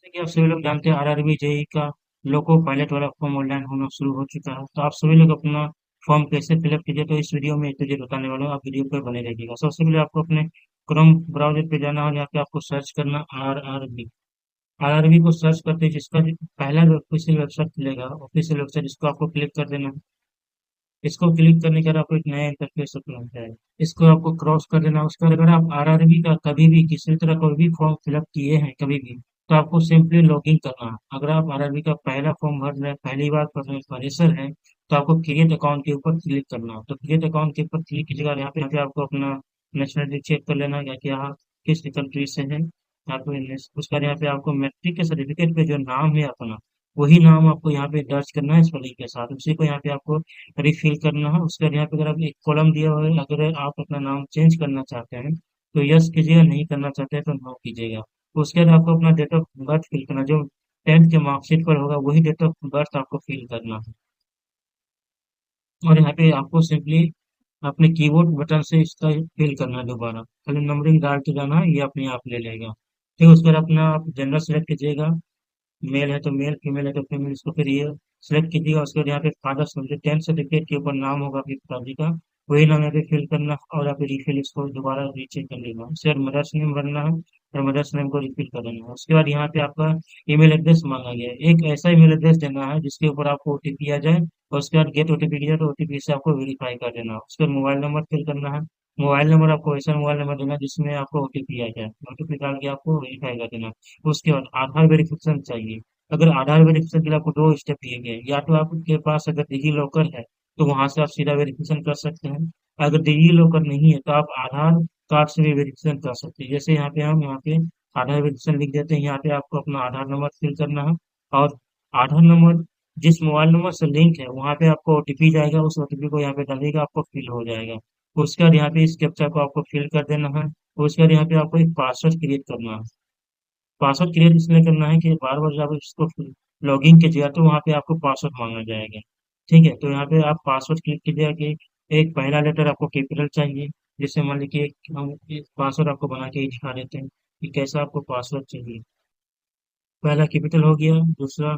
कि आप सभी लोग जानते हैं आरआरबी जेई का लोको पायलट वाला फॉर्म ऑनलाइन होना शुरू हो चुका है। तो आप सभी लोग अपना फॉर्म कैसे फिलअप कीजिए, तो इस वीडियो में तुझे बताने वाला हूँ। आप वीडियो पर बने रहिएगा। सबसे पहले आपको अपने क्रोम ब्राउजर पे जाना है, यहाँ पे आपको सर्च करना आरआरबी। आरआरबी को सर्च करते ही जिसका जो पहला जो ऑफिशियल वेबसाइट खुलेगा, ऑफिशियल वेबसाइट, इसको आपको क्लिक कर देना है। इसको क्लिक करने के बाद आपको एक नया इंटरफेस ओपन होता है। इसको आपको क्रॉस कर देना है। उसके बाद अगर आप आरआरबी का कभी भी किसी तरह कोई भी फॉर्म फिलअप किए हैं कभी भी, तो आपको सिंपली लॉगिन करना है। अगर आप आरआरबी का पहला फॉर्म भर रहे हैं, पहली बार भर रहे हैं, फ्रेशर हैं, तो आपको क्रिएट अकाउंट के ऊपर क्लिक करना है। तो क्रिएट अकाउंट के ऊपर क्लिक कीजिएगा और यहाँ पे आपको अपना नेशनलिटी चेक कर लेना है कि यहाँ किस कंट्री से है। यहाँ पे उसके बाद यहाँ पे आपको मैट्रिक के सर्टिफिकेट पे जो नाम है अपना, वही नाम आपको यहाँ पे दर्ज करना है स्पेलिंग के साथ। उसी को यहाँ पे आपको रिफिल करना है। उसके बाद यहाँ पे अगर आप एक कॉलम दिया हुआ है, अगर आप अपना नाम चेंज करना चाहते हैं तो यस कीजिएगा, नहीं करना चाहते हैं तो नो कीजिएगा। उसके बाद आपको अपना डेट ऑफ बर्थ फिल करना, जो 10th के मार्कशीट पर होगा वही डेट ऑफ बर्थ आपको फिल करना है। और यहाँ पे आपको सिंपली अपने कीबोर्ड बटन से इसका फिल करना है। दोबारा खाली नंबरिंग डाल के जाना है, ये अपने आप ले लेगा। फिर उसके बाद अपना आप जेंडर सेलेक्ट कीजिएगा। मेल है तो मेल, फीमेल है तो फीमेल, इसको फिर ये सिलेक्ट कीजिएगा। उसके बाद यहाँ पे फादर्स नेम, जो 10th सर्टिफिकेट के ऊपर नाम होगा आपके पिताजी का, वही नाम यहाँ पे फिल करना है और यहाँ पे रिफिल इसको दोबारा रीचेक कर लेना। उसके बाद मदर्स नेम भरना है और मदर्स नेम को रिफिल कर देना है। उसके बाद यहाँ पे आपका ईमेल एड्रेस मांगा गया है। एक ऐसा ईमेल एड्रेस देना है जिसके ऊपर आपको ओटीपी आ जाए, और उसके बाद गेट ओटीपी किया तो ओटीपी से आपको वेरीफाई कर देना है। उसके बाद मोबाइल नंबर फिल करना है। मोबाइल नंबर आपको ऐसा मोबाइल नंबर देना जिसमें आपको ओटीपी आ जाए, ओटीपी डाल के आपको वेरीफाई कर देना है। उसके बाद आधार वेरिफिकेशन चाहिए। अगर आधार वेरिफिकेशन के लिए आपको दो स्टेप दिए गए हैं। या तो आपके पास अगर डिजी लॉकर है तो वहां से आप सीधा वेरिफिकेशन कर सकते हैं। अगर डिजी लॉकर नहीं है तो आप आधार कार्ड से भी वेरिफिकेशन कर सकते हैं। जैसे यहाँ पे हम यहाँ पे आधार वेरिफिकेशन लिख देते हैं। यहाँ पे आपको अपना आधार नंबर फिल करना है और आधार नंबर जिस मोबाइल नंबर से लिंक है वहाँ पे आपको ओटीपी जाएगा, उस ओटीपी को यहाँ पे डालिएगा, आपको फिल हो जाएगा। उसके बाद यहाँ पे इस कैप्चा को आपको फिल कर देना है। उसके बाद यहाँ पे आपको एक पासवर्ड क्रिएट करना है। पासवर्ड क्रिएट इसलिए करना है कि बार बार जब आप इसको लॉगिन कीजिएगा तो वहाँ पे आपको पासवर्ड मांगा जाएगा। ठीक है, तो यहाँ पे आप पासवर्ड क्लिक कीजिएगा कि एक पहला लेटर आपको कैपिटल चाहिए। जैसे मान लीजिए कि हम एक पासवर्ड आपको बना के ही दिखा देते हैं कि कैसा आपको पासवर्ड चाहिए। पहला कैपिटल हो गया। दूसरा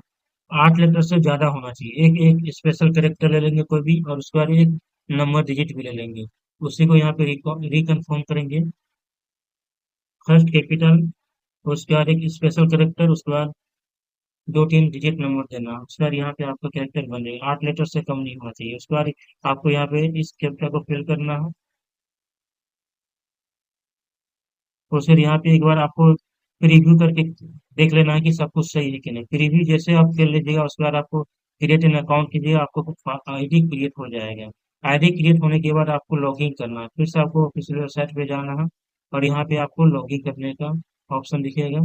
8 लेटर से ज्यादा होना चाहिए। एक एक स्पेशल कैरेक्टर ले लेंगे कोई भी, और उसके बाद एक नंबर डिजिट भी ले लेंगे। उसी को यहाँ पे रिकन्फर्म करेंगे। फर्स्ट कैपिटल, उसके बाद एक स्पेशल कैरेक्टर, उसके बाद 2-3 डिजिट नंबर देना। उसके बाद यहाँ पे आपका कैरेक्टर बन जाएगा। 8 लेटर से कम नहीं होना चाहिए। उसके बाद आपको यहाँ पे इस कैरेक्टर को फिल करना है। और फिर यहाँ पे एक बार आपको प्रीव्यू करके देख लेना है कि सब कुछ सही है कि नहीं। प्रीव्यू जैसे आप कर लीजिएगा उसके बाद आपको क्रिएट एन अकाउंट कीजिएगा, आपको आईडी क्रिएट हो जाएगा। आईडी क्रिएट होने के बाद आपको लॉगिन करना है। फिर से आपको ऑफिशियल वेबसाइट पे जाना है और यहाँ पे आपको लॉगिन करने का ऑप्शन दिखेगा।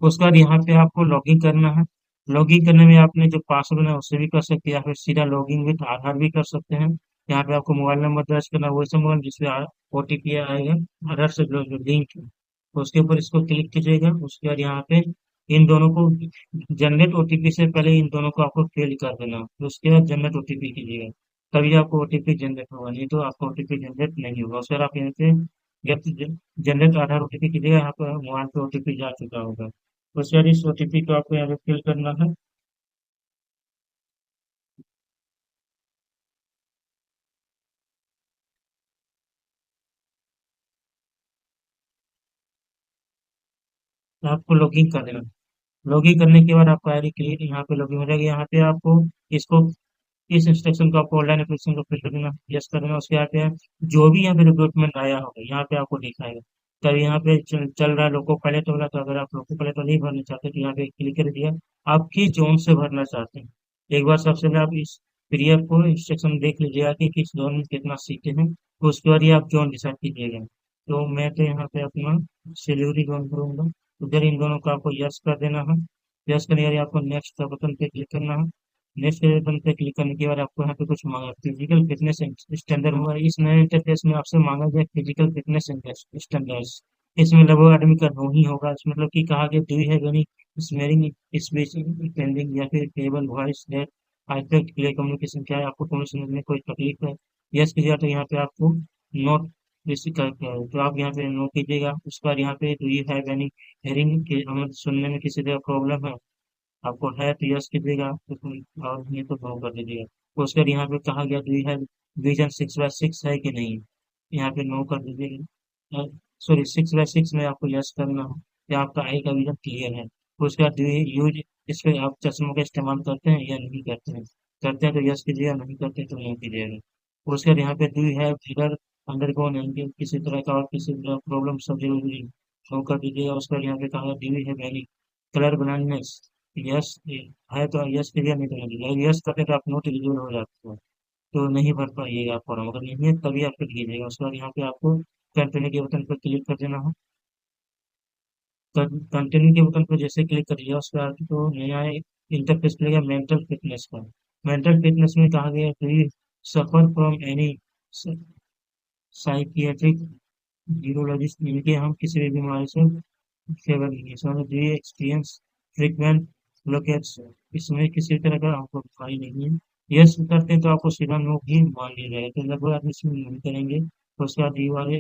उसके बाद यहाँ पे आपको लॉगिन करना है। लॉगिन करने में आपने जो पासवर्ड बनाया उससे भी कर सकते हैं, या फिर सीधा लॉगिन विथ आधार भी कर सकते हैं। यहाँ पे आपको मोबाइल नंबर दर्ज करना है, वैसे मोबाइल जिसपे ओटीपी आएगा, आधार से जो लिंक है। तो उसके ऊपर इसको क्लिक कीजिएगा। उसके बाद यहाँ पे इन दोनों को जनरेट ओटीपी से पहले इन दोनों को आपको फिल कर देना। तो उसके बाद जनरेट ओटीपी कीजिएगा, तभी आपको ओटीपी जनरेट होगा, नहीं तो आपको ओटीपी जनरेट नहीं होगा। उसके बाद आप यहाँ पे जब जनरेट आधार ओटीपी कीजिएगा, यहाँ पर मोबाइल पे ओटीपी जा चुका होगा। उसके बाद इस ओटीपी को आपको यहाँ पे फिल करना है। तो आपको लॉगिन कर देना। लॉगिन करने के बाद आपका आईडी क्लियर यहाँ पे लॉगिन हो जाएगा। यहाँ पे आपको इसको इस इंस्ट्रक्शन को आपको ऑनलाइन एप्लीकेशन को फिल कर देना, यस कर देना। उसके यहाँ पे जो भी यहाँ पे रिक्रूटमेंट आया होगा यहाँ पे आपको दिखाएगा। तब यहाँ पे चल रहा है लोको पायलट वाला, तो अगर आप लोको पायलट वाला नहीं भरना चाहते तो यहाँ पे क्लिक कर दिया। आप किस जोन से भरना चाहते हैं, एक बार सबसे पहले आप इस पीडीएफ को इंस्ट्रक्शन देख लीजिएगा कि किस जोन में कितना सीटें हैं, तो उसके बाद ये आप जोन डिसाइड कीजिएगा। तो मैं तो यहाँ पे अपना सिल्वरी जोन करूंगा। उधर इन दोनों को आपको यस कर देना है। यस करने के बाद आपको नेक्स्ट का बटन पे क्लिक करना है। नेक्स्ट के बटन पे क्लिक करने के बाद आपको यहाँ पे कुछ मांगा फिजिकल फिटनेस स्टैंडर्ड हुआ। इस नए इंटरफेस में आपसे मांगा गया फिजिकल फिटनेस स्टैंडर्ड्स। इसमें लगभग आदमी का नो ही होगा। इसमें मतलब कि कहा गया do you have any smearing speech pending, या फिर table voice that affect clear communication, क्या है आपको कम्युनिकेशन में कोई तकलीफ है। यस कीजिएगा तो यहाँ पे आपको नोट जैसे तो आप यहाँ पे नो कीजिएगा। उसके बाद यहाँ पे do you have any hearing के हमें सुनने में किसी तरह प्रॉब्लम है, आपको है तो यस कीजिएगा, और नहीं तो नो कर दीजिएगा। उसके बाद यहाँ पे कहा गया डू यू हैव विजन 6/6 है कि नहीं, यहाँ पे नो कर दीजिएगा। सॉरी, 6/6 में आपको यस करना हो या आपका आई का विजन क्लियर है। उसके बाद डू यू यूज, इस पे आप चश्मों का इस्तेमाल करते हैं या नहीं करते हैं, करते हैं तो यस कीजिएगा, नहीं करते हैं तो नो कीजिएगा। उसके बाद यहाँ पे do you have figure undergone and किसी तरह का और किसी तरह प्रॉब्लम सब जरूरी नो कर दीजिएगा। उसके बाद यहाँ पे कहा do you have any colour blindness, yes है तो यस कीजिए, नहीं तो नहीं कीजिए। यस करते तो आप नोट एलिजिबल हो जाते हो, तो नहीं भर पाइएगा आप फॉर्म, अगर नहीं है तभी आप फिर कीजिएगा। उसके बाद यहाँ पे आपको कंटिन्यू के बटन पर क्लिक कर देना हो। कंटिन्यू के बटन पर जैसे क्लिक करिए उसके बाद तो नया इंटरफेस मिलेगा मेंटल फिटनेस का। मेंटल फिटनेस में कहा गया है suffer from any psychiatric neurologist, इनके हम किसी भी बीमारी से फेवर नहीं है। इसमें जो ये एक्सपीरियंस फ्रीक्वेंट ब्लॉकेट्स, इसमें किसी तरह का आपको बीमारी नहीं है। यस करते हैं तो आपको सीधा नो ही मान लिया जाएगा, तो लगभग आदमी इसमें नहीं करेंगे। तो उसके बाद ये वाले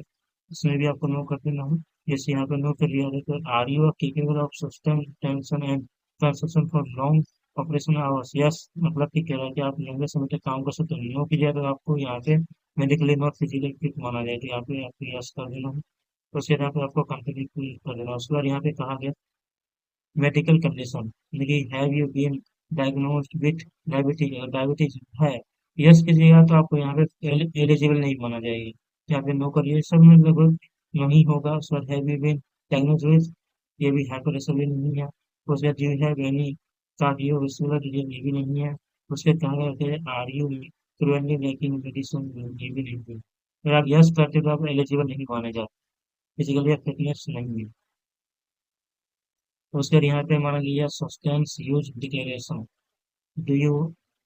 इसमें भी आपको नो कर देना हो। जैसे यहाँ पे नो कर लिया है तो are you capable of sustain tension and concentration for long operation hours, yes मतलब कि कह रहा है कि आप लंबे समय तक काम कर सकते हैं। नो कीजिए तो आपको यहाँ पे मेडिकली नॉट फिजिकली फिट माना जाए, तो यहाँ पे आपको यस कर देना हो। तो उसके यहाँ पे आपको कंप्लीट कर देना। उसके बाद यहाँ पे कहा गया मेडिकल कंडीशन, यानी कि have you been diagnosed with diabetes, अगर डायबिटीज है यस कीजिएगा तो आपको यहाँ पे एलिजिबल नहीं माना जाएगी, यहाँ पे नो करिए। सब में लगभग नहीं होगा। उसके बाद have you been diagnosed with, ये भी हाइपरटेंशन भी नहीं है। उसके बाद you have any cardiovascular disease, ये भी नहीं है। उसके कहा गया है are you currently making medicine, ये भी नहीं है। अगर आप यस करते तो आप एलिजिबल नहीं माने जाते, फिजिकली फिटनेस नहीं है। उसके बाद यहाँ पे हमारा लिया substance use declaration, do you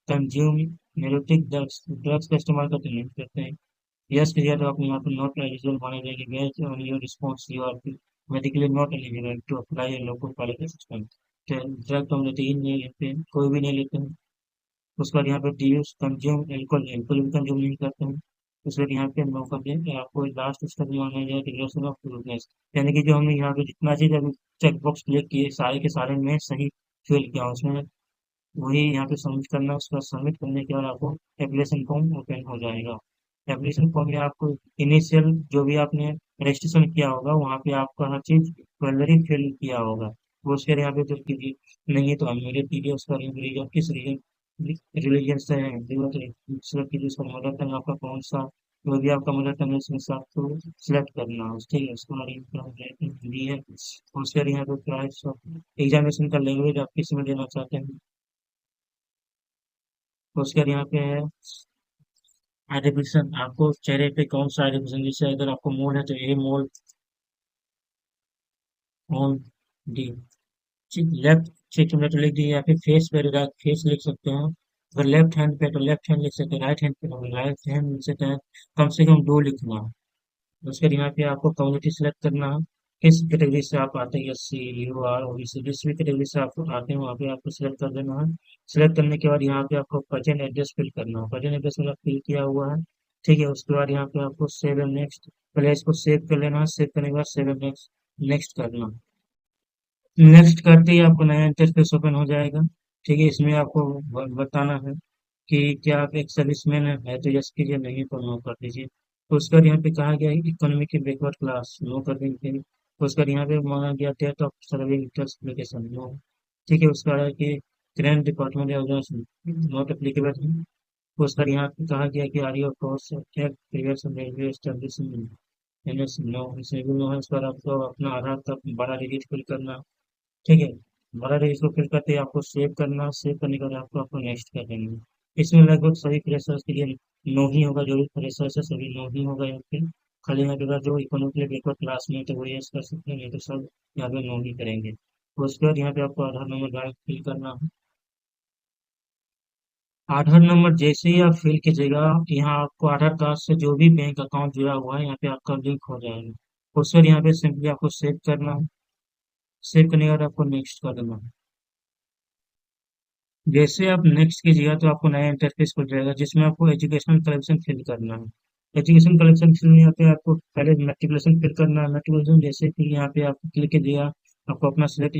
consume narcotic drugs, drugs का इस्तेमाल करते नहीं करते हैं। यस कीजिए तो आप यहाँ पे नॉट एलिजिबल माने जाएंगे। Based on your response you are medically not eligible to apply local quality system. Drug तो हम लेते ही नहीं लेते हैं, कोई भी नहीं लेते हैं। उसके बाद यहाँ पे D use consume alcohol, alcohol भी कंज्यूम नहीं करते हैं। उसके बाद यहाँ पे नो कर दें कि आपको लास्ट स्टेप में माना जाए डिक्लेरेशन ऑफ ट्रूथनेस, यानी कि जो हमने यहाँ पे जितना चीज अभी चेक बॉक्स क्लिक किए सारे के सारे में सही फिल किया उसमें, वही यहाँ पे सबमिट करना है। उसका सबमिट करने के बाद आपको एप्लीकेशन फॉर्म ओपन हो जाएगा। एप्लीकेशन फॉर्म में आपको इनिशियल जो भी आपने रजिस्ट्रेशन किया होगा वहाँ पे आपका हर चीज पहले ही फिल किया होगा। वो उसके यहाँ पे जो कीजिए नहीं है तो अनमेरिड कीजिए, उसका रीजन किस रीजन रिलीजन से है सिलेक्ट कीजिए। उसका मदर टंग आपका कौन सा, जो भी आपका मदर टंग है उसमें से आपको सिलेक्ट करना है, ठीक है। उसका हिंदी है। उसके बाद यहाँ पे प्राइस एग्जामिनेशन का लैंग्वेज आप किस में देना चाहते हैं। उसके बाद यहाँ पे है आइडेंटिफिकेशन, आपको चेहरे पे कौन सा आइडेंटिफिकेशन, जैसे अगर आपको मोल है तो ए मोल मोल डी, लेफ्ट चेक में तो लिख दिए, या फिर फेस पे फेस लिख सकते हैं। अगर लेफ्ट हैंड पे तो लेफ्ट हैंड लिख सकते हैं, राइट हैंड पे तो राइट हैंड लिख सकते हैं। कम से कम दो लिखना है। उसके बाद यहाँ पे आपको कम्युनिटी सेलेक्ट करना है, किस कैटेगरी से आप आते हैं, S C U R OBC, जिस भी कैटेगरी से आप आते हैं वहाँ पे आपको सिलेक्ट कर देना है। सिलेक्ट करने के बाद यहाँ पे आपको प्रेजेंट एड्रेस फिल करना है, प्रेजेंट एड्रेस मेरा फिल किया हुआ है, ठीक है। उसके बाद यहाँ पे आपको सेव एंड नेक्स्ट, पहले इसको सेव कर लेना है, सेव करने के बाद सेव एंड नेक्स्ट नेक्स्ट करना। नेक्स्ट करते ही आपको नया इंटरफेस ओपन हो जाएगा, ठीक है। इसमें आपको बताना है कि क्या आप एक सर्विसमैन है तो यस कीजिए, नहीं तो नो कर दीजिए। तो उसके बाद यहाँ पे कहा गया है इकोनॉमी की बैकवर्ड क्लास, नो कर देंगे। तो उसके बाद यहाँ पे मांगा गया date of serving application, no, ठीक है। उसका है कि current department organisation, not applicable है। तो उसका यहाँ पे कहा गया कि are you course previous railway establishment, NS, no, इसमें भी नो है। उस पर आपको अपना आधार का बड़ा डिजिट फिल करना, ठीक है। बड़ा रजिस्टर इसको फिल करते ही आपको सेव करना, सेव करने के बाद आपको आपको नेक्स्ट कर देंगे। इसमें लगभग सभी फ्रेशर्स के लिए नो ही होगा, जो भी फ्रेशर्स है सभी नो ही होगा यहाँ पे। खाली यहाँ पे अगर जो इकोनॉमिक पेपर क्लास में है तो वो यस कर सकते हैं, नहीं तो सब यहाँ पे नो ही करेंगे। तो उसके बाद यहाँ पे आपको आधार नंबर डायरेक्ट फिल करना है। आधार नंबर जैसे ही आप फिल कीजिएगा, यहाँ आपको आधार कार्ड से जो भी बैंक अकाउंट जुड़ा हुआ है यहाँ पे आपका लिंक हो जाएगा। उसके बाद यहाँ पे सिंपली आपको सेव करना है, सेव करने के बाद आपको नेक्स्ट कर देना है। जैसे आप नेक्स्ट कीजिएगा तो आपको नया इंटरफेस खुल जाएगा जिसमें आपको एजुकेशनल क्वालिफिकेशन फिल करना है। एजुकेशन कलेक्शन में यहाँ पे आपको पहले मेट्रिकुलेशन फिल करना है। मेट्रिकुलेशन जैसे कि यहाँ पे आपको क्लिक दिया, आपको अपना सिलेक्ट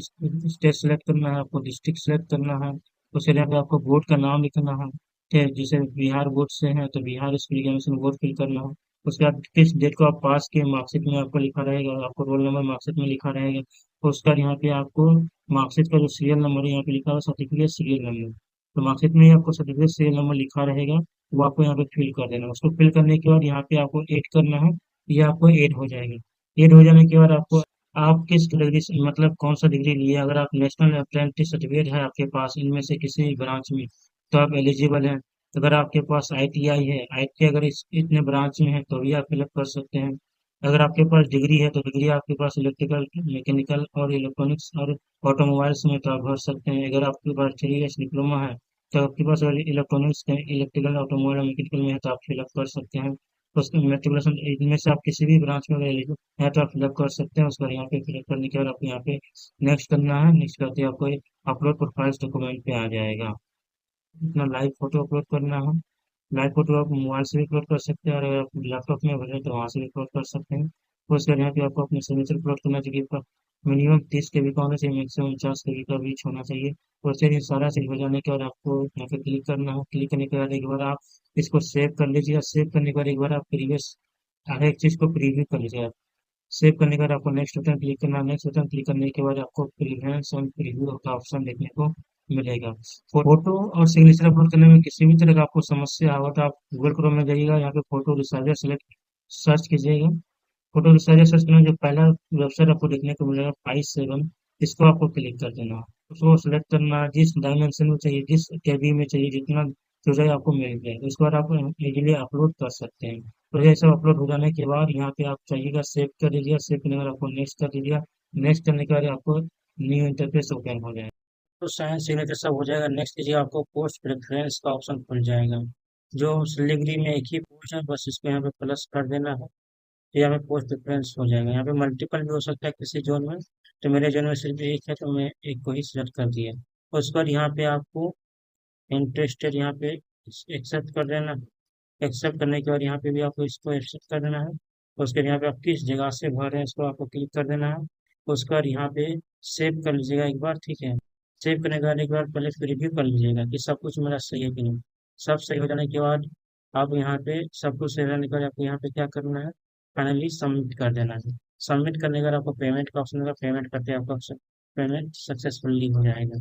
स्टेट सेलेक्ट करना है, आपको डिस्ट्रिक्ट सेलेक्ट करना है, उसके यहाँ पे आपको बोर्ड का नाम लिखना है। ठीक है, जैसे बिहार बोर्ड से है तो Bihar school examination board fill करना है। उसके बाद किस डेट को आप पास किए मार्कशीट में आपको लिखा रहेगा, आपको रोल नंबर मार्कशीट में लिखा रहेगा। तो उसका यहाँ पे आपको मार्कशीट का जो सीरियल नंबर है यहाँ पे लिखा हुआ सर्टिफिकेट सीरियल नंबर, तो मार्कशीट में ही आपको सर्टिफिकेट सीरियल नंबर लिखा रहेगा, वो आपको यहाँ पे फिल कर देना है। उसको फिल करने के बाद यहाँ पे आपको ऐड करना है, ये आपको ऐड हो जाएगा। ऐड हो जाने के बाद आपको, आप किस डिग्री से, मतलब कौन सा डिग्री लिए, अगर आप नेशनल अप्रेंटिस सर्टिफिकेट है आपके पास इनमें से किसी भी ब्रांच में, तो आप एलिजिबल हैं। अगर आपके पास आईटीआई है, आईटीआई अगर इतने ब्रांच में है तो भी आप फिलअप कर सकते हैं। अगर आपके पास डिग्री है तो डिग्री आपके पास इलेक्ट्रिकल, मैकेनिकल और इलेक्ट्रॉनिक्स और ऑटोमोबाइल्स में तो आप भर सकते हैं। अगर आपके पास 3 इयर्स डिप्लोमा है तो आपके पास अगर इलेक्ट्रॉनिक्स इलेक्ट्रिकल ऑटोमोबाइल और मैकेनिकल में है तो आप फिलअप कर सकते हैं। तो उसमें मेट्रिकुलेशन इनमें से आप किसी भी ब्रांच में अगर एलिजिबल है तो आप फिलअप कर सकते हैं। उसके बाद यहाँ पे फिलअप करने के बाद आपको यहाँ पे नेक्स्ट करना है। नेक्स्ट करते ही आपको अपलोड प्रोफाइल्स डॉक्यूमेंट पे आ जाएगा। अपना लाइव फोटो अपलोड करना है। लाइव फोटो आप मोबाइल से भी अपलोड कर सकते हैं और अगर आप लैपटॉप में भरें तो वहाँ से भी अपलोड कर सकते हैं। तो उसके बाद यहाँ पे आपको अपने सिग्नेचर अपलोड करना चाहिए। आपका मिनिमम 30 KB का होना चाहिए, मैक्सिमम 50 KB का बीच होना चाहिए। तो उसके लिए सारा चीज हो जाने के बाद आपको यहाँ पे क्लिक करना है। क्लिक करने के बाद एक बार आप इसको सेव कर लीजिए। सेव करने के बाद एक बार आप प्रीवियस हर एक चीज को प्रीव्यू कर लीजिए। सेव करने के बाद आपको नेक्स्ट बटन क्लिक करना है। नेक्स्ट बटन क्लिक करने के बाद आपको प्रीफरेंस और प्रीव्यू का ऑप्शन देखने को मिलेगा। फोटो और सिग्नेचर अपलोड करने में किसी भी तरह का आपको समस्या हो तो आप गूगल क्रोम में जाइएगा, यहाँ पे फोटो रिसाइजर सेलेक्ट सर्च कीजिएगा। फोटो रिसाइजर सर्च करने में जो पहला वेबसाइट आपको देखने को मिलेगा 5-7, इसको आपको क्लिक कर देना है। उसको सेलेक्ट करना है, जिस डायमेंशन में चाहिए, जिस केबी में चाहिए, जितना जो चाहिए आपको मिल जाएगा। उसके बाद आप इजीली अपलोड कर सकते हैं। तो ये सब अपलोड हो जाने के बाद यहाँ पे आप चाहिएगा सेव कर दीजिए। सेव करने के बाद आपको नेक्स्ट कर दीजिए। नेक्स्ट करने के बाद आपको न्यू इंटरफेस ओपन हो जाएगा। तो साइन सिग्नेचर सब हो जाएगा। नेक्स्ट कीजिए, आपको पोस्ट प्रेफरेंस का ऑप्शन खुल जाएगा। जो सिलेक्ट में एक ही पोस्ट है, बस इसको यहाँ पे प्लस कर देना है। तो यहाँ पे पोस्ट प्रेफरेंस हो जाएगा। यहाँ पे मल्टीपल भी हो सकता है किसी जोन में, तो मेरे जोन में सिर्फ एक है तो मैं एक को ही सिलेक्ट कर दिया। उसके बाद यहाँ पे आपको इंटरेस्टेड यहाँ पे एक्सेप्ट कर देना है। एक्सेप्ट करने के बाद यहाँ पे भी आपको इसको एक्सेप्ट कर देना है। उसके बाद यहाँ पे आप किस जगह से भर रहे हैं इसको आपको क्लिक कर देना है। उसके बाद यहाँ पे सेव कर लीजिएगा एक बार, ठीक है। सेव करने के बाद एक बार पहले रिव्यू कर लीजिएगा कि सब कुछ मेरा सही है कि नहीं। सब सही हो जाने के बाद आप यहाँ पे सब कुछ सही रहने के बाद आपको यहाँ पे क्या करना है, फाइनली सबमिट कर देना है। सबमिट करने के बाद आपको पेमेंट का ऑप्शन होगा, पेमेंट करते हैं आपका पेमेंट सक्सेसफुली हो जाएगा।